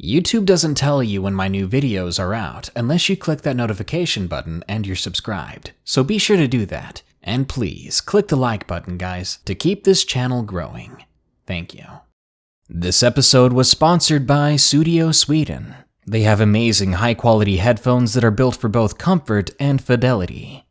YouTube doesn't tell you when my new videos are out unless you click that notification button and you're subscribed, so be sure to do that. And please, click the like button, guys, to keep this channel growing. Thank you. This episode was sponsored by Studio Sweden. They have amazing high-quality headphones that are built for both comfort and fidelity.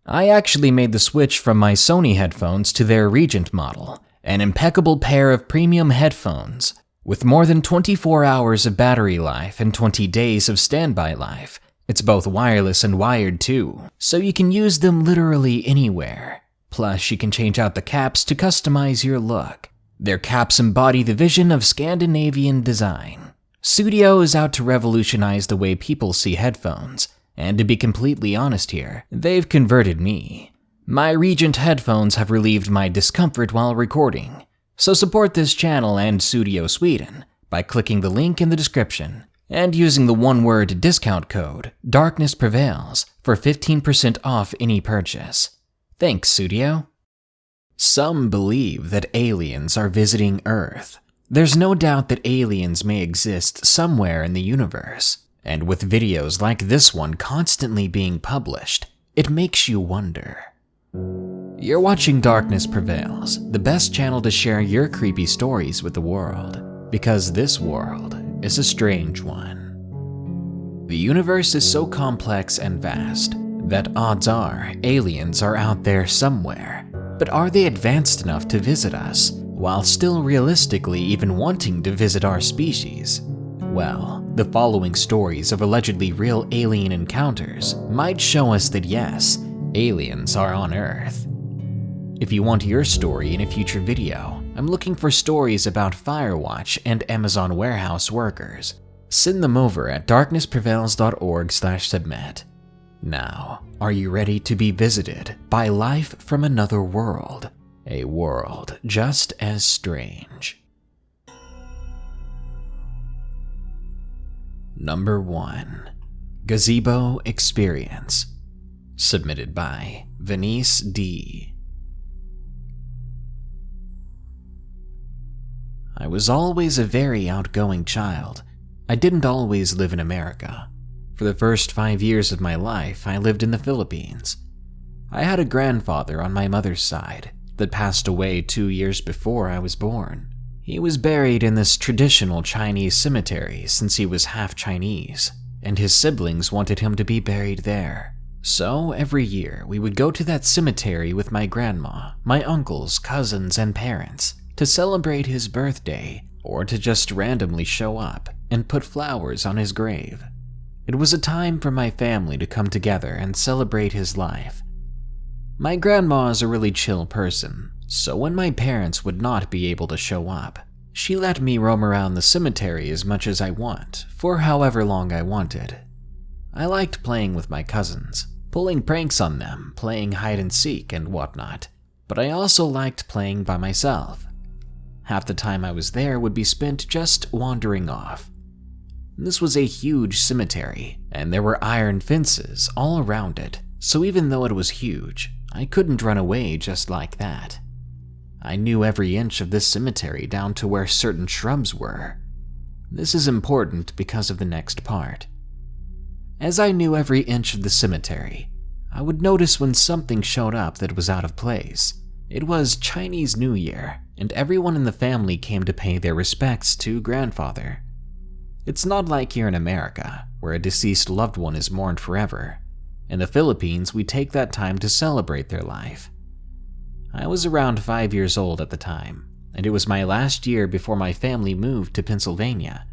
I actually made the switch from my Sony headphones to their Regent model, an impeccable pair of premium headphones with more than 24 hours of battery life and 20 days of standby life. It's both wireless and wired too, so you can use them literally anywhere. Plus, you can change out the caps to customize your look. Their caps embody the vision of Scandinavian design. Studio is out to revolutionize the way people see headphones, and to be completely honest here, they've converted me. My Regent headphones have relieved my discomfort while recording, so support this channel and Studio Sweden by clicking the link in the description and using the one-word discount code Darkness Prevails for 15% off any purchase. Thanks, Studio. Some believe that aliens are visiting Earth. There's no doubt that aliens may exist somewhere in the universe, and with videos like this one constantly being published, it makes you wonder. You're watching Darkness Prevails, the best channel to share your creepy stories with the world, because this world is a strange one. The universe is so complex and vast that odds are aliens are out there somewhere, but are they advanced enough to visit us, while still realistically even wanting to visit our species? Well, the following stories of allegedly real alien encounters might show us that yes, aliens are on Earth. If you want your story in a future video, I'm looking for stories about Firewatch and Amazon warehouse workers. Send them over at darknessprevails.org/submit. Now, are you ready to be visited by life from another world? A world just as strange. Number 1. Gazebo Experience. Submitted by Venice D. I was always a very outgoing child. I didn't always live in America. For the first 5 years of my life, I lived in the Philippines. I had a grandfather on my mother's side that passed away 2 years before I was born. He was buried in this traditional Chinese cemetery since he was half Chinese, and his siblings wanted him to be buried there. So every year, we would go to that cemetery with my grandma, my uncles, cousins, and parents to celebrate his birthday, or to just randomly show up and put flowers on his grave. It was a time for my family to come together and celebrate his life. My grandma is a really chill person, so when my parents would not be able to show up, she let me roam around the cemetery as much as I want, for however long I wanted. I liked playing with my cousins, pulling pranks on them, playing hide and seek and whatnot, but I also liked playing by myself. Half the time I was there would be spent just wandering off. This was a huge cemetery, and there were iron fences all around it, so even though it was huge, I couldn't run away just like that. I knew every inch of this cemetery down to where certain shrubs were. This is important because of the next part. As I knew every inch of the cemetery, I would notice when something showed up that was out of place. It was Chinese New Year, and everyone in the family came to pay their respects to grandfather. It's not like here in America, where a deceased loved one is mourned forever. In the Philippines, we take that time to celebrate their life. I was around 5 years old at the time, and it was my last year before my family moved to Pennsylvania,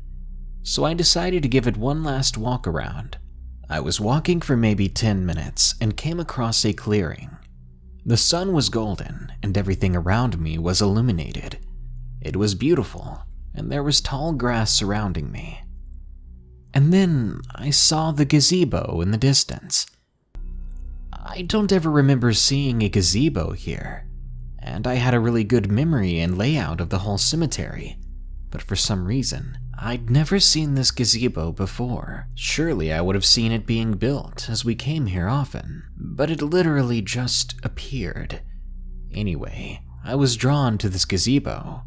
so I decided to give it one last walk around. I was walking for maybe 10 minutes and came across a clearing. The sun was golden, and everything around me was illuminated. It was beautiful, and there was tall grass surrounding me. And then I saw the gazebo in the distance. I don't ever remember seeing a gazebo here, and I had a really good memory and layout of the whole cemetery, but for some reason, I'd never seen this gazebo before. Surely I would have seen it being built, as we came here often, but it literally just appeared. Anyway, I was drawn to this gazebo.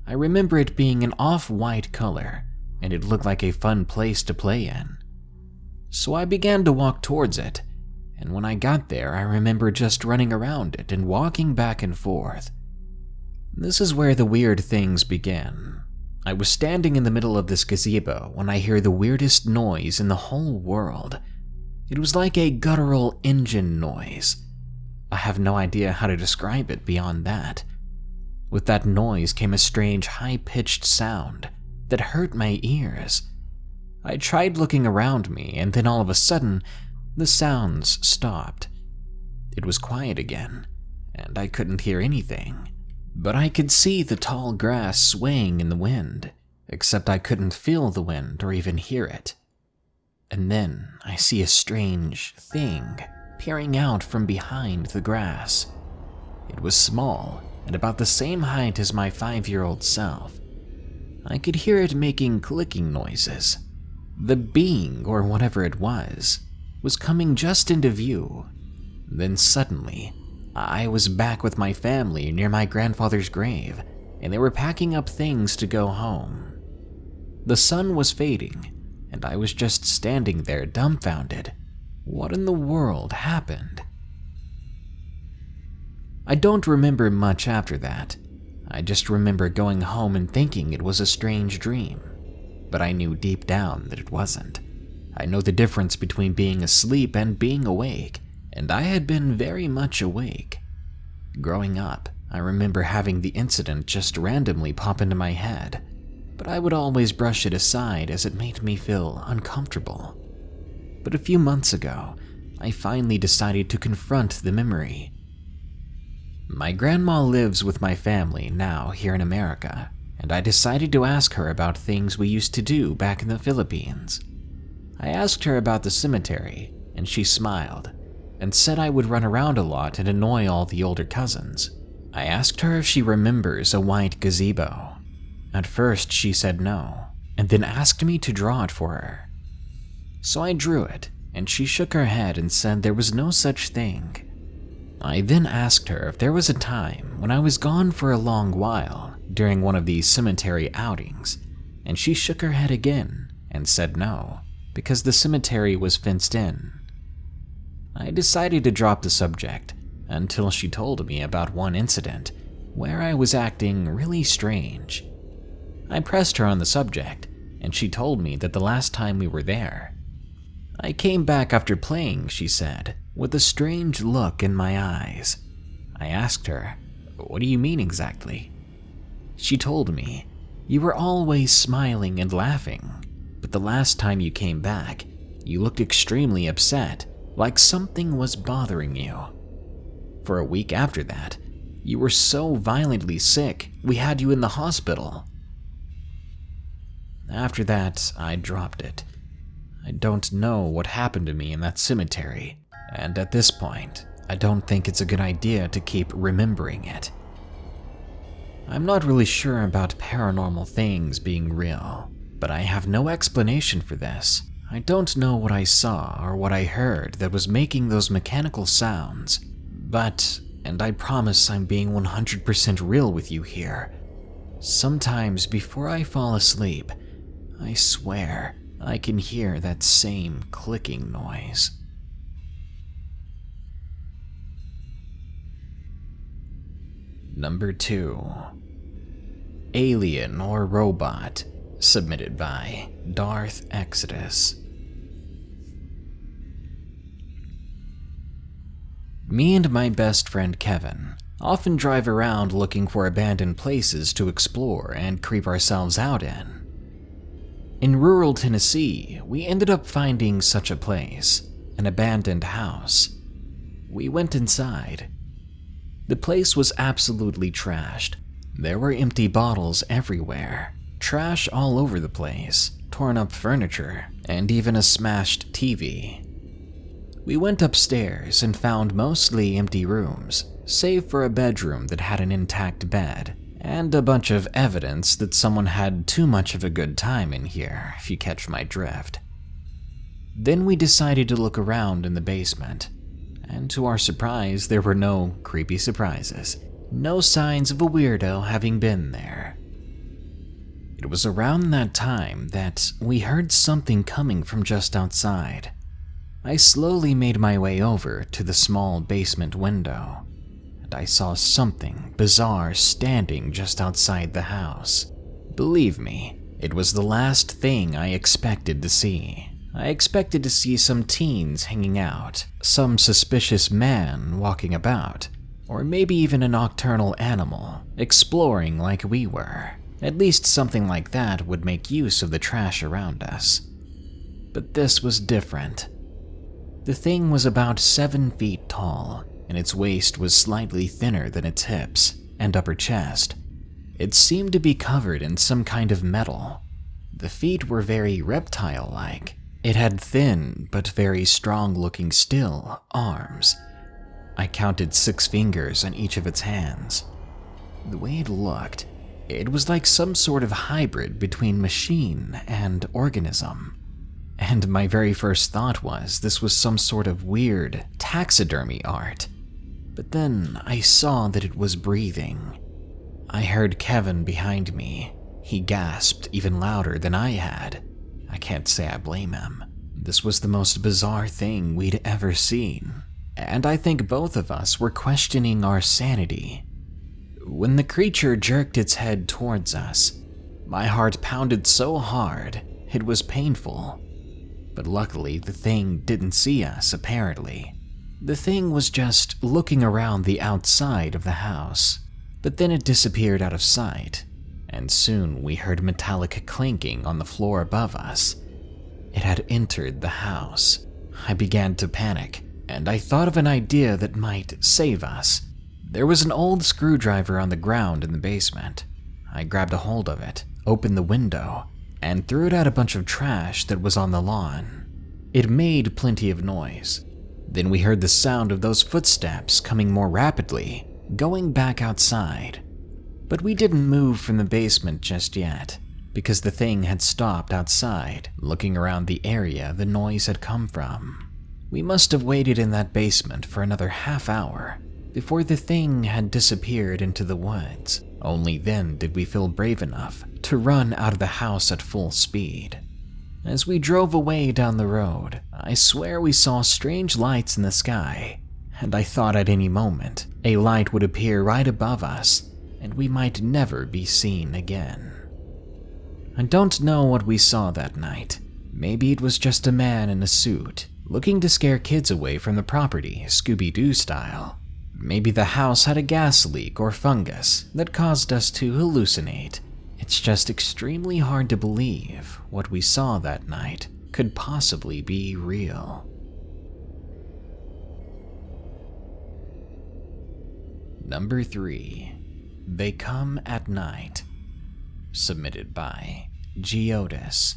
I remember it being an off-white color, and it looked like a fun place to play in. So I began to walk towards it, and when I got there, I remember just running around it and walking back and forth. This is where the weird things begin. I was standing in the middle of this gazebo when I hear the weirdest noise in the whole world. It was like a guttural engine noise. I have no idea how to describe it beyond that. With that noise came a strange high-pitched sound that hurt my ears. I tried looking around me, and then all of a sudden, the sounds stopped. It was quiet again, and I couldn't hear anything. But I could see the tall grass swaying in the wind, except I couldn't feel the wind or even hear it. And then I see a strange thing peering out from behind the grass. It was small and about the same height as my 5-year-old self. I could hear it making clicking noises. The being, or whatever it was coming just into view. Then suddenly, I was back with my family near my grandfather's grave, and they were packing up things to go home. The sun was fading, and I was just standing there dumbfounded. What in the world happened? I don't remember much after that. I just remember going home and thinking it was a strange dream, but I knew deep down that it wasn't. I know the difference between being asleep and being awake, and I had been very much awake. Growing up, I remember having the incident just randomly pop into my head, but I would always brush it aside as it made me feel uncomfortable. But a few months ago, I finally decided to confront the memory. My grandma lives with my family now here in America, and I decided to ask her about things we used to do back in the Philippines. I asked her about the cemetery, and she smiled and said I would run around a lot and annoy all the older cousins. I asked her if she remembers a white gazebo. At first she said no, and then asked me to draw it for her. So I drew it, and she shook her head and said there was no such thing. I then asked her if there was a time when I was gone for a long while during one of these cemetery outings, and she shook her head again and said no, because the cemetery was fenced in. I decided to drop the subject until she told me about one incident where I was acting really strange. I pressed her on the subject, and she told me that the last time we were there, I came back after playing, she said, with a strange look in my eyes. I asked her, "What do you mean exactly?" She told me, "You were always smiling and laughing, but the last time you came back, you looked extremely upset, like something was bothering you. For a week after that, you were so violently sick, we had you in the hospital." After that, I dropped it. I don't know what happened to me in that cemetery, and at this point, I don't think it's a good idea to keep remembering it. I'm not really sure about paranormal things being real, but I have no explanation for this. I don't know what I saw or what I heard that was making those mechanical sounds, but, and I promise I'm being 100% real with you here, sometimes before I fall asleep, I swear I can hear that same clicking noise. Number 2. Alien or Robot, submitted by Darth Exodus. Me and my best friend Kevin often drive around looking for abandoned places to explore and creep ourselves out in. In rural Tennessee, we ended up finding such a place, an abandoned house. We went inside. The place was absolutely trashed. There were empty bottles everywhere, trash all over the place, torn up furniture, and even a smashed TV. We went upstairs and found mostly empty rooms, save for a bedroom that had an intact bed, and a bunch of evidence that someone had too much of a good time in here, if you catch my drift. Then we decided to look around in the basement, and to our surprise, there were no creepy surprises, no signs of a weirdo having been there. It was around that time that we heard something coming from just outside. I slowly made my way over to the small basement window, and I saw something bizarre standing just outside the house. Believe me, it was the last thing I expected to see. I expected to see some teens hanging out, some suspicious man walking about, or maybe even a nocturnal animal exploring like we were. At least something like that would make use of the trash around us. But this was different. The thing was about 7 feet tall, and its waist was slightly thinner than its hips and upper chest. It seemed to be covered in some kind of metal. The feet were very reptile-like. It had thin but very strong-looking still arms. I counted 6 fingers on each of its hands. The way it looked, it was like some sort of hybrid between machine and organism. And my very first thought was this was some sort of weird taxidermy art. But then I saw that it was breathing. I heard Kevin behind me. He gasped even louder than I had. I can't say I blame him. This was the most bizarre thing we'd ever seen, and I think both of us were questioning our sanity. When the creature jerked its head towards us, my heart pounded so hard it was painful. But luckily, the thing didn't see us, apparently. The thing was just looking around the outside of the house, but then it disappeared out of sight, and soon we heard metallic clinking on the floor above us. It had entered the house. I began to panic, and I thought of an idea that might save us. There was an old screwdriver on the ground in the basement. I grabbed a hold of it, opened the window, and threw it at a bunch of trash that was on the lawn. It made plenty of noise. Then we heard the sound of those footsteps coming more rapidly, going back outside. But we didn't move from the basement just yet, because the thing had stopped outside, looking around the area the noise had come from. We must have waited in that basement for another half hour before the thing had disappeared into the woods. Only then did we feel brave enough to run out of the house at full speed. As we drove away down the road, I swear we saw strange lights in the sky, and I thought at any moment a light would appear right above us, and we might never be seen again. I don't know what we saw that night. Maybe it was just a man in a suit, looking to scare kids away from the property, Scooby-Doo style. Maybe the house had a gas leak or fungus that caused us to hallucinate. It's just extremely hard to believe what we saw that night could possibly be real. Number 3. They Come at Night. Submitted by Geodis.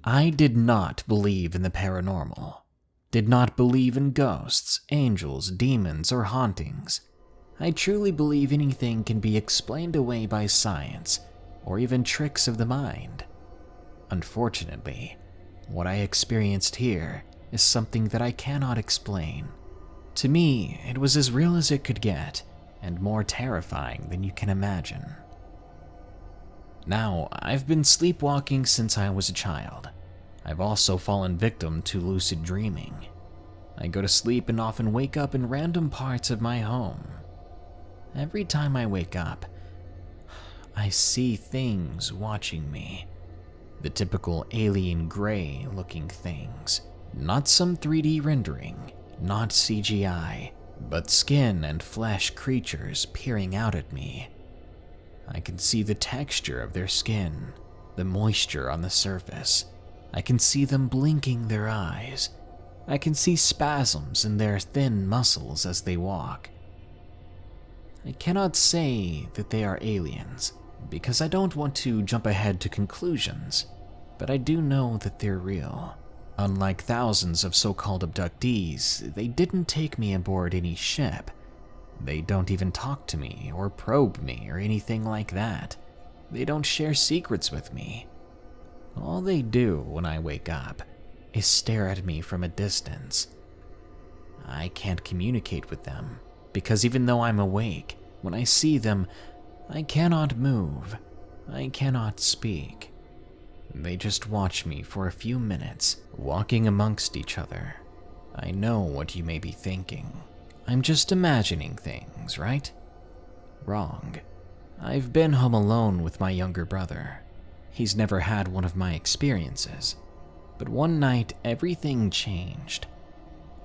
I did not believe in the paranormal. Did not believe in ghosts, angels, demons, or hauntings. I truly believe anything can be explained away by science, or even tricks of the mind. Unfortunately, what I experienced here is something that I cannot explain. To me, it was as real as it could get, and more terrifying than you can imagine. Now, I've been sleepwalking since I was a child. I've also fallen victim to lucid dreaming. I go to sleep and often wake up in random parts of my home. Every time I wake up, I see things watching me. The typical alien gray-looking things. Not some 3D rendering, not CGI, but skin and flesh creatures peering out at me. I can see the texture of their skin, the moisture on the surface. I can see them blinking their eyes. I can see spasms in their thin muscles as they walk. I cannot say that they are aliens, because I don't want to jump ahead to conclusions, but I do know that they're real. Unlike thousands of so-called abductees, they didn't take me aboard any ship. They don't even talk to me or probe me or anything like that. They don't share secrets with me. All they do when I wake up is stare at me from a distance. I can't communicate with them because even though I'm awake, When I see them, I cannot move. I cannot speak. They just watch me for a few minutes, walking amongst each other. I know what you may be thinking. I'm just imagining things, right? Wrong. I've been home alone with my younger brother. He's never had one of my experiences. But one night, everything changed.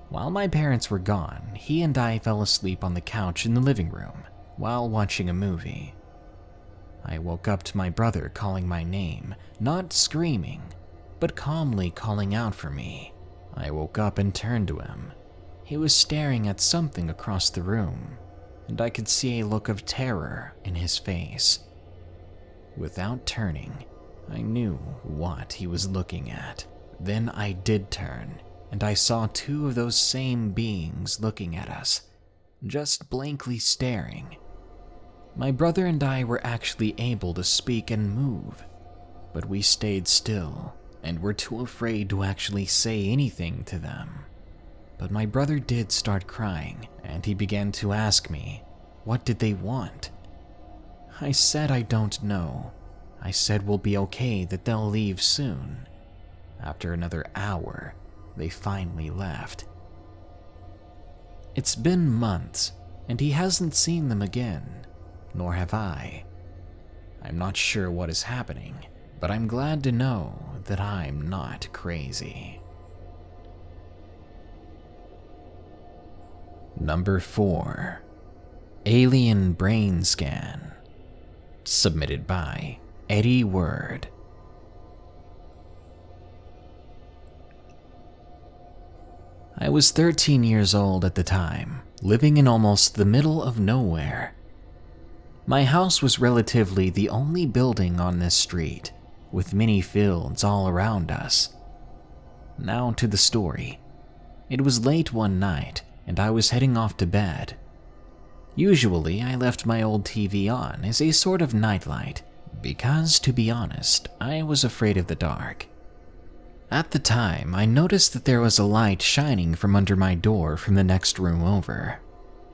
While my parents were gone, he and I fell asleep on the couch in the living room while watching a movie. I woke up to my brother calling my name, not screaming, but calmly calling out for me. I woke up and turned to him. He was staring at something across the room, and I could see a look of terror in his face. Without turning, I knew what he was looking at. Then I did turn, and I saw two of those same beings looking at us, just blankly staring. My brother and I were actually able to speak and move, but we stayed still and were too afraid to actually say anything to them. But my brother did start crying, and he began to ask me, what did they want? I said I don't know. I said we'll be okay, that they'll leave soon. After another hour, they finally left. It's been months, and he hasn't seen them again, nor have I. I'm not sure what is happening, but I'm glad to know that I'm not crazy. Number 4. Alien Brain Scan. Submitted by Eddie Word. I was 13 years old at the time, living in almost the middle of nowhere. My house was relatively the only building on this street, with many fields all around us. Now to the story. It was late one night, and I was heading off to bed. Usually, I left my old TV on as a sort of nightlight, because, to be honest, I was afraid of the dark. At the time, I noticed that there was a light shining from under my door from the next room over.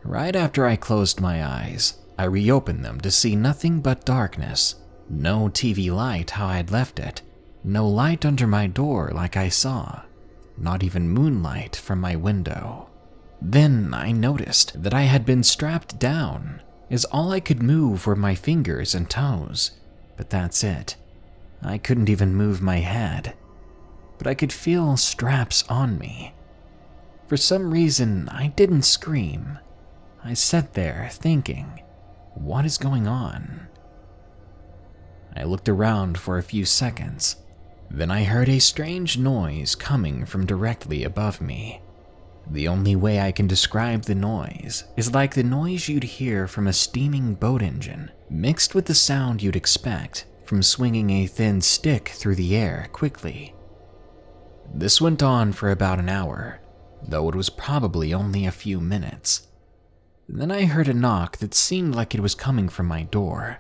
Right after I closed my eyes, I reopened them to see nothing but darkness. No TV light how I'd left it. No light under my door like I saw. Not even moonlight from my window. Then I noticed that I had been strapped down, as all I could move were my fingers and toes. But that's it. I couldn't even move my head. But I could feel straps on me. For some reason, I didn't scream. I sat there thinking, what is going on? I looked around for a few seconds. Then I heard a strange noise coming from directly above me. The only way I can describe the noise is like the noise you'd hear from a steaming boat engine, mixed with the sound you'd expect from swinging a thin stick through the air quickly. This went on for about an hour, though it was probably only a few minutes. Then I heard a knock that seemed like it was coming from my door,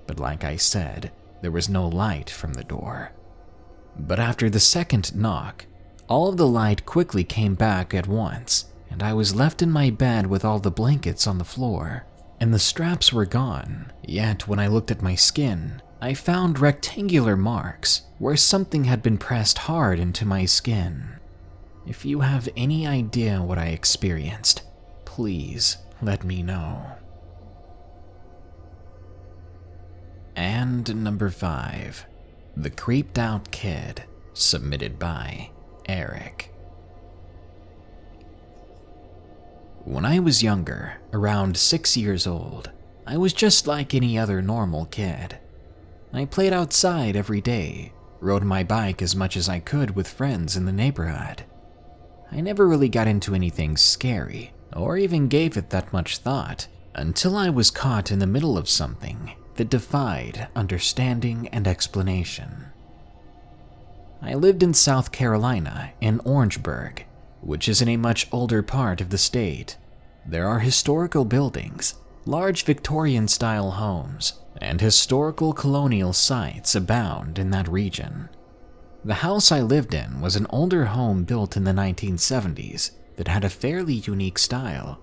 but like I said, there was no light from the door. But after the second knock, all of the light quickly came back at once, and I was left in my bed with all the blankets on the floor, and the straps were gone. Yet when I looked at my skin, I found rectangular marks where something had been pressed hard into my skin. If you have any idea what I experienced, please let me know. And number 5, The Creeped Out Kid, submitted by Eric. When I was younger, around 6 years old, I was just like any other normal kid. I played outside every day, rode my bike as much as I could with friends in the neighborhood. I never really got into anything scary, or even gave it that much thought, until I was caught in the middle of something that defied understanding and explanation. I lived in South Carolina, in Orangeburg, which is in a much older part of the state. There are historical buildings, large Victorian-style homes, and historical colonial sites abound in that region. The house I lived in was an older home built in the 1970s that had a fairly unique style.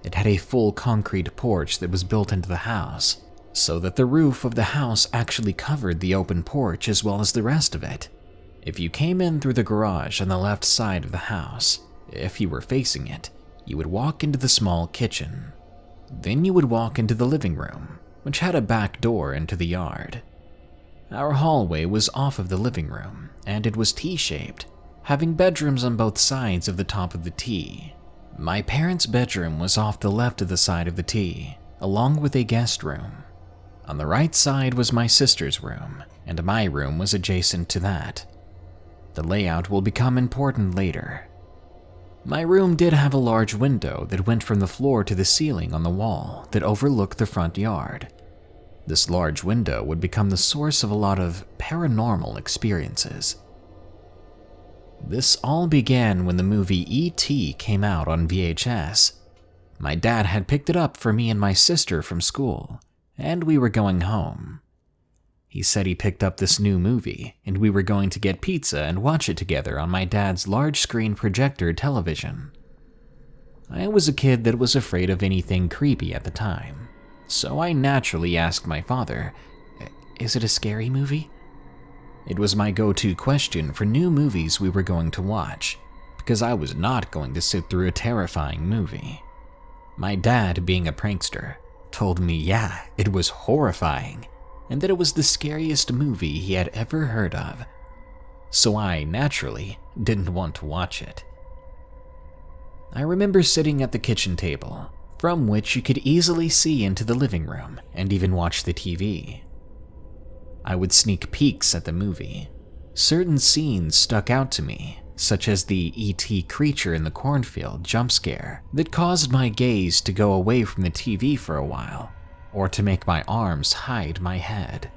It had a full concrete porch that was built into the house, so that the roof of the house actually covered the open porch as well as the rest of it. If you came in through the garage on the left side of the house, if you were facing it, you would walk into the small kitchen. Then you would walk into the living room, which had a back door into the yard. Our hallway was off of the living room, and it was T-shaped, having bedrooms on both sides of the top of the T. My parents' bedroom was off the left of the side of the T, along with a guest room. On the right side was my sister's room, and my room was adjacent to that. The layout will become important later. My room did have a large window that went from the floor to the ceiling on the wall that overlooked the front yard. This large window would become the source of a lot of paranormal experiences. This all began when the movie E.T. came out on VHS. My dad had picked it up for me and my sister from school, and we were going home. He said he picked up this new movie, and we were going to get pizza and watch it together on my dad's large-screen projector television. I was a kid that was afraid of anything creepy at the time, so I naturally asked my father, "Is it a scary movie?" It was my go-to question for new movies we were going to watch, because I was not going to sit through a terrifying movie. My dad, being a prankster, told me yeah, it was horrifying, and that it was the scariest movie he had ever heard of. So I, naturally, didn't want to watch it. I remember sitting at the kitchen table, from which you could easily see into the living room and even watch the TV. I would sneak peeks at the movie. Certain scenes stuck out to me, such as the E.T. creature in the cornfield jump scare that caused my gaze to go away from the TV for a while, or to make my arms hide my head.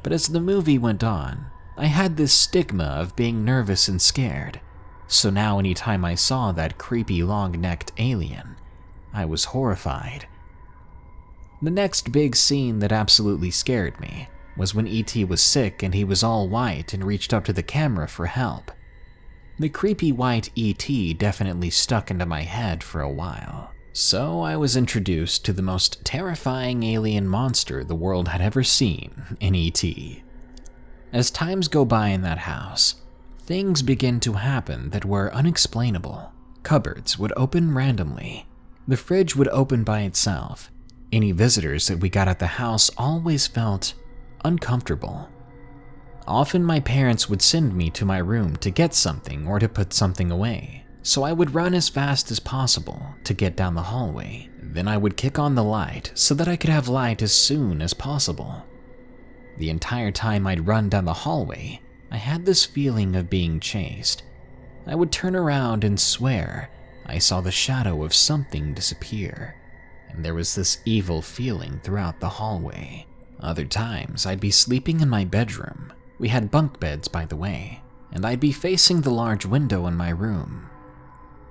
But as the movie went on, I had this stigma of being nervous and scared, so now anytime I saw that creepy long-necked alien, I was horrified. The next big scene that absolutely scared me was when E.T. was sick and he was all white and reached up to the camera for help. The creepy white E.T. definitely stuck into my head for a while, so I was introduced to the most terrifying alien monster the world had ever seen in E.T. As times go by in that house, things begin to happen that were unexplainable. Cupboards would open randomly. The fridge would open by itself. Any visitors that we got at the house always felt uncomfortable. Often my parents would send me to my room to get something or to put something away, so I would run as fast as possible to get down the hallway. Then I would kick on the light so that I could have light as soon as possible. The entire time I'd run down the hallway, I had this feeling of being chased. I would turn around and swear I saw the shadow of something disappear, and there was this evil feeling throughout the hallway. Other times, I'd be sleeping in my bedroom. We had bunk beds, by the way, and I'd be facing the large window in my room.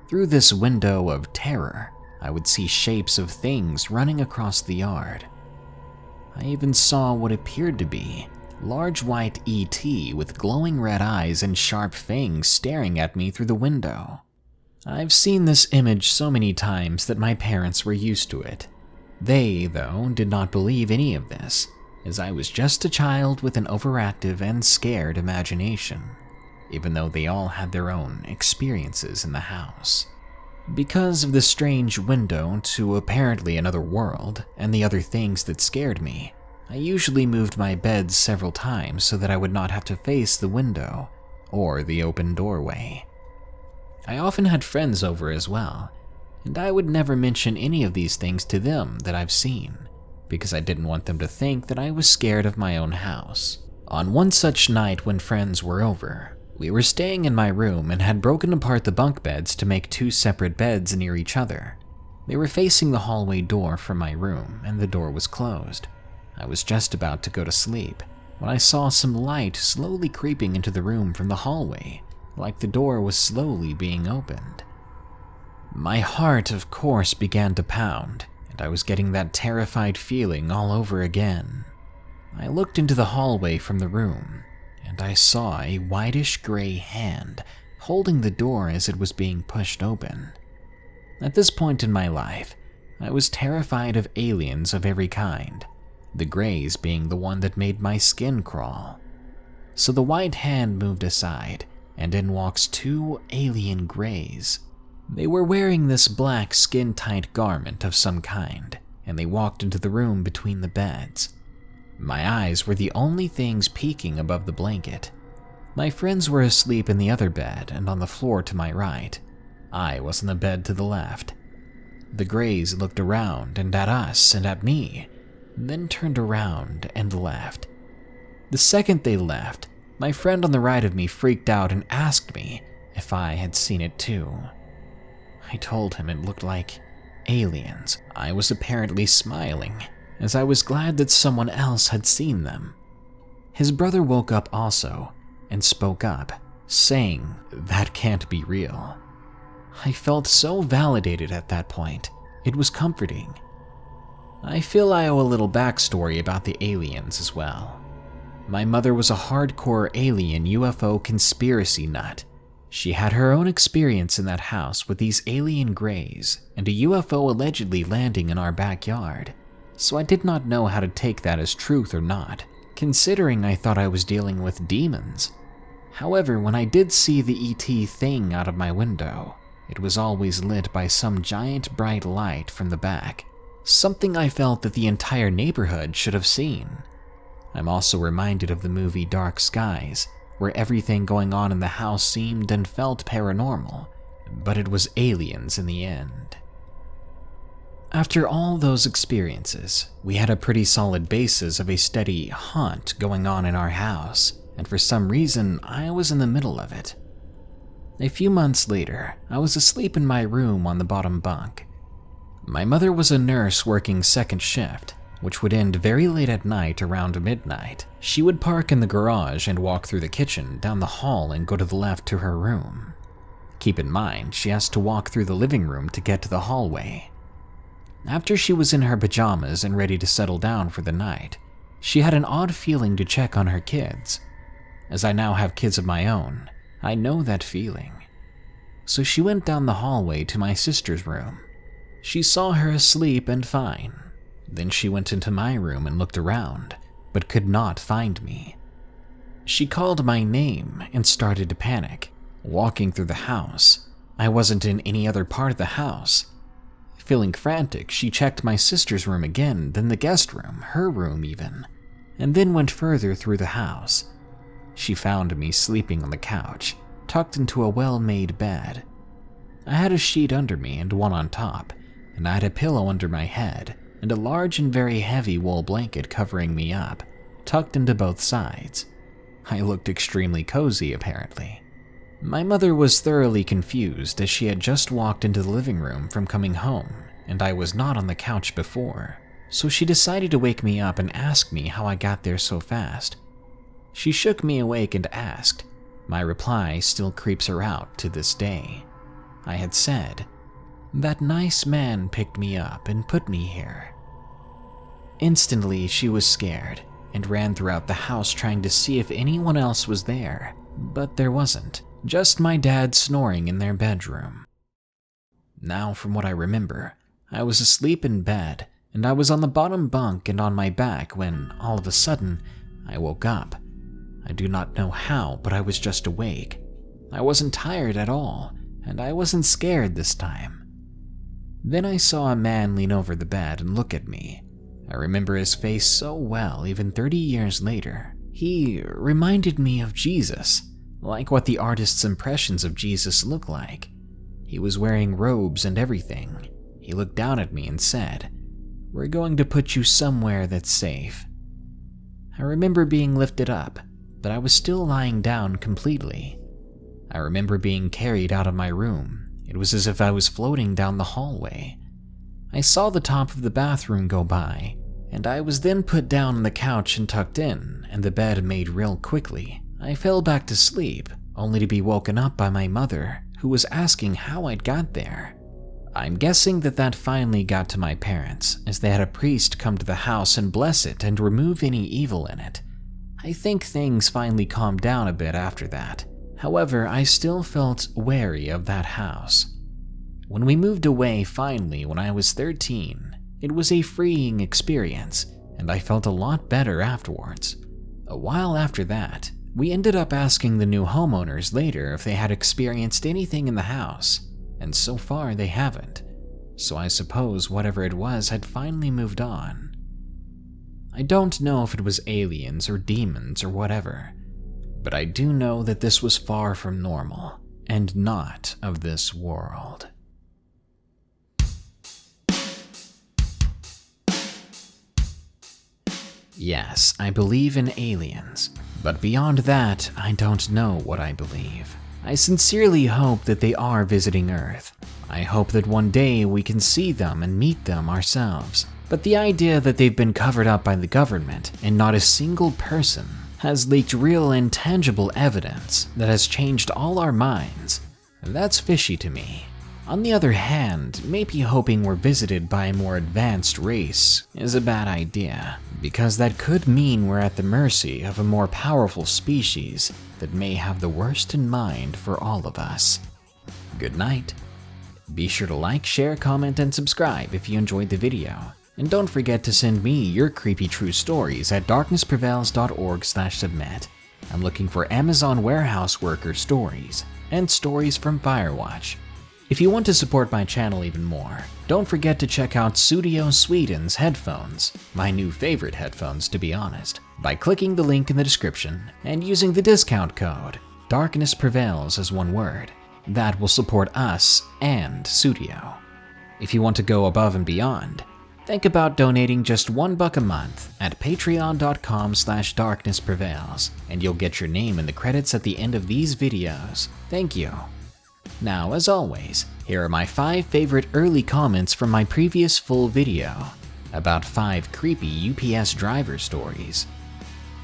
Through this window of terror, I would see shapes of things running across the yard. I even saw what appeared to be large white E.T. with glowing red eyes and sharp fangs staring at me through the window. I've seen this image so many times that my parents were used to it. They, though, did not believe any of this, as I was just a child with an overactive and scared imagination, even though they all had their own experiences in the house. Because of the strange window to apparently another world and the other things that scared me, I usually moved my bed several times so that I would not have to face the window or the open doorway. I often had friends over as well, and I would never mention any of these things to them that I've seen, because I didn't want them to think that I was scared of my own house. On one such night when friends were over, we were staying in my room and had broken apart the bunk beds to make two separate beds near each other. They were facing the hallway door from my room, and the door was closed. I was just about to go to sleep when I saw some light slowly creeping into the room from the hallway, like the door was slowly being opened. My heart, of course, began to pound, and I was getting that terrified feeling all over again. I looked into the hallway from the room, and I saw a whitish gray hand holding the door as it was being pushed open. At this point in my life, I was terrified of aliens of every kind, the grays being the one that made my skin crawl. So the white hand moved aside, and in walks two alien grays. They were wearing this black skin-tight garment of some kind, and they walked into the room between the beds. My eyes were the only things peeking above the blanket. My friends were asleep in the other bed and on the floor to my right. I was on the bed to the left. The grays looked around and at us and at me, then turned around and left. The second they left, my friend on the right of me freaked out and asked me if I had seen it too. I told him it looked like aliens. I was apparently smiling, as I was glad that someone else had seen them. His brother woke up also and spoke up, saying that can't be real. I felt so validated at that point. It was comforting. I feel I owe a little backstory about the aliens as well. My mother was a hardcore alien UFO conspiracy nut. She had her own experience in that house with these alien grays and a UFO allegedly landing in our backyard, so I did not know how to take that as truth or not, considering I thought I was dealing with demons. However, when I did see the ET thing out of my window, it was always lit by some giant bright light from the back, something I felt that the entire neighborhood should have seen. I'm also reminded of the movie Dark Skies, where everything going on in the house seemed and felt paranormal, but it was aliens in the end. After all those experiences, we had a pretty solid basis of a steady haunt going on in our house, and for some reason, I was in the middle of it. A few months later, I was asleep in my room on the bottom bunk. My mother was a nurse working second shift, which would end very late at night around midnight. She would park in the garage and walk through the kitchen, down the hall, and go to the left to her room. Keep in mind, she has to walk through the living room to get to the hallway. After she was in her pajamas and ready to settle down for the night, she had an odd feeling to check on her kids. As I now have kids of my own, I know that feeling. So she went down the hallway to my sister's room. She saw her asleep and fine. Then she went into my room and looked around, but could not find me. She called my name and started to panic, walking through the house. I wasn't in any other part of the house. Feeling frantic, she checked my sister's room again, then the guest room, her room even, and then went further through the house. She found me sleeping on the couch, tucked into a well-made bed. I had a sheet under me and one on top, and I had a pillow under my head, and a large and very heavy wool blanket covering me up, tucked into both sides. I looked extremely cozy, apparently. My mother was thoroughly confused as she had just walked into the living room from coming home, and I was not on the couch before, so she decided to wake me up and ask me how I got there so fast. She shook me awake and asked. My reply still creeps her out to this day. I had said, "That nice man picked me up and put me here." Instantly, she was scared and ran throughout the house trying to see if anyone else was there, but there wasn't, just my dad snoring in their bedroom. Now, from what I remember, I was asleep in bed, and I was on the bottom bunk and on my back when, all of a sudden, I woke up. I do not know how, but I was just awake. I wasn't tired at all, and I wasn't scared this time. Then I saw a man lean over the bed and look at me. I remember his face so well, even 30 years later. He reminded me of Jesus, like what the artist's impressions of Jesus look like. He was wearing robes and everything. He looked down at me and said, "We're going to put you somewhere that's safe." I remember being lifted up, but I was still lying down completely. I remember being carried out of my room. It was as if I was floating down the hallway. I saw the top of the bathroom go by, and I was then put down on the couch and tucked in, and the bed made real quickly. I fell back to sleep, only to be woken up by my mother, who was asking how I'd got there. I'm guessing that finally got to my parents, as they had a priest come to the house and bless it and remove any evil in it. I think things finally calmed down a bit after that. However, I still felt wary of that house. When we moved away finally when I was 13, it was a freeing experience, and I felt a lot better afterwards. A while after that, we ended up asking the new homeowners later if they had experienced anything in the house, and so far they haven't. So I suppose whatever it was had finally moved on. I don't know if it was aliens or demons or whatever, but I do know that this was far from normal and not of this world. Yes, I believe in aliens, but beyond that, I don't know what I believe. I sincerely hope that they are visiting Earth. I hope that one day we can see them and meet them ourselves. But the idea that they've been covered up by the government and not a single person has leaked real and tangible evidence that has changed all our minds, that's fishy to me. On the other hand, maybe hoping we're visited by a more advanced race is a bad idea, because that could mean we're at the mercy of a more powerful species that may have the worst in mind for all of us. Good night. Be sure to like, share, comment, and subscribe if you enjoyed the video. And don't forget to send me your creepy true stories at darknessprevails.org/submit. I'm looking for Amazon warehouse worker stories and stories from Firewatch. If you want to support my channel even more, don't forget to check out Studio Sweden's headphones, my new favorite headphones to be honest, by clicking the link in the description and using the discount code DarknessPrevails as one word. That will support us and Studio. If you want to go above and beyond, think about donating just $1 a month at patreon.com/darknessprevails, and you'll get your name in the credits at the end of these videos. Thank you. Now, as always, here are my 5 favorite early comments from my previous full video about 5 creepy UPS driver stories.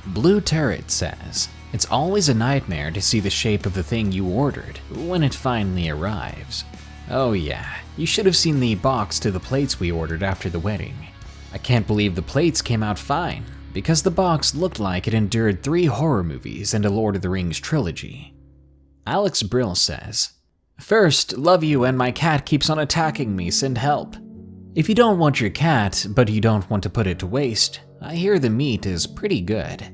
Blue Turret says, "It's always a nightmare to see the shape of the thing you ordered when it finally arrives." Oh yeah, you should have seen the box to the plates we ordered after the wedding. I can't believe the plates came out fine, because the box looked like it endured 3 horror movies and a Lord of the Rings trilogy. Alex Brill says, "First, love you and my cat keeps on attacking me, send help." If you don't want your cat, but you don't want to put it to waste, I hear the meat is pretty good.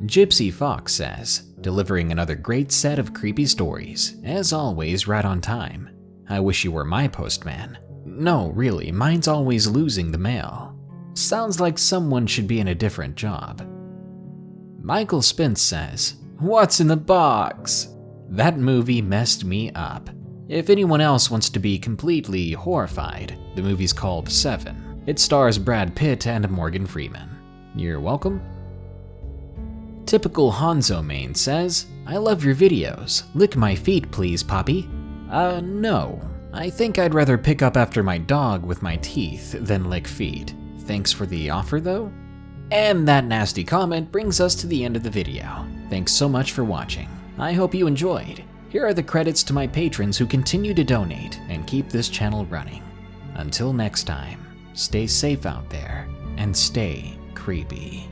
Gypsy Fox says, "Delivering another great set of creepy stories, as always right on time. I wish you were my postman. No, really, mine's always losing the mail. Sounds like someone should be in a different job." Michael Spence says, "What's in the box?" That movie messed me up. If anyone else wants to be completely horrified, the movie's called Seven. It stars Brad Pitt and Morgan Freeman. You're welcome. Typical Hanzo Main says, "I love your videos. Lick my feet please, Poppy." No. I think I'd rather pick up after my dog with my teeth than lick feet. Thanks for the offer though. And that nasty comment brings us to the end of the video. Thanks so much for watching. I hope you enjoyed. Here are the credits to my patrons who continue to donate and keep this channel running. Until next time, stay safe out there and stay creepy.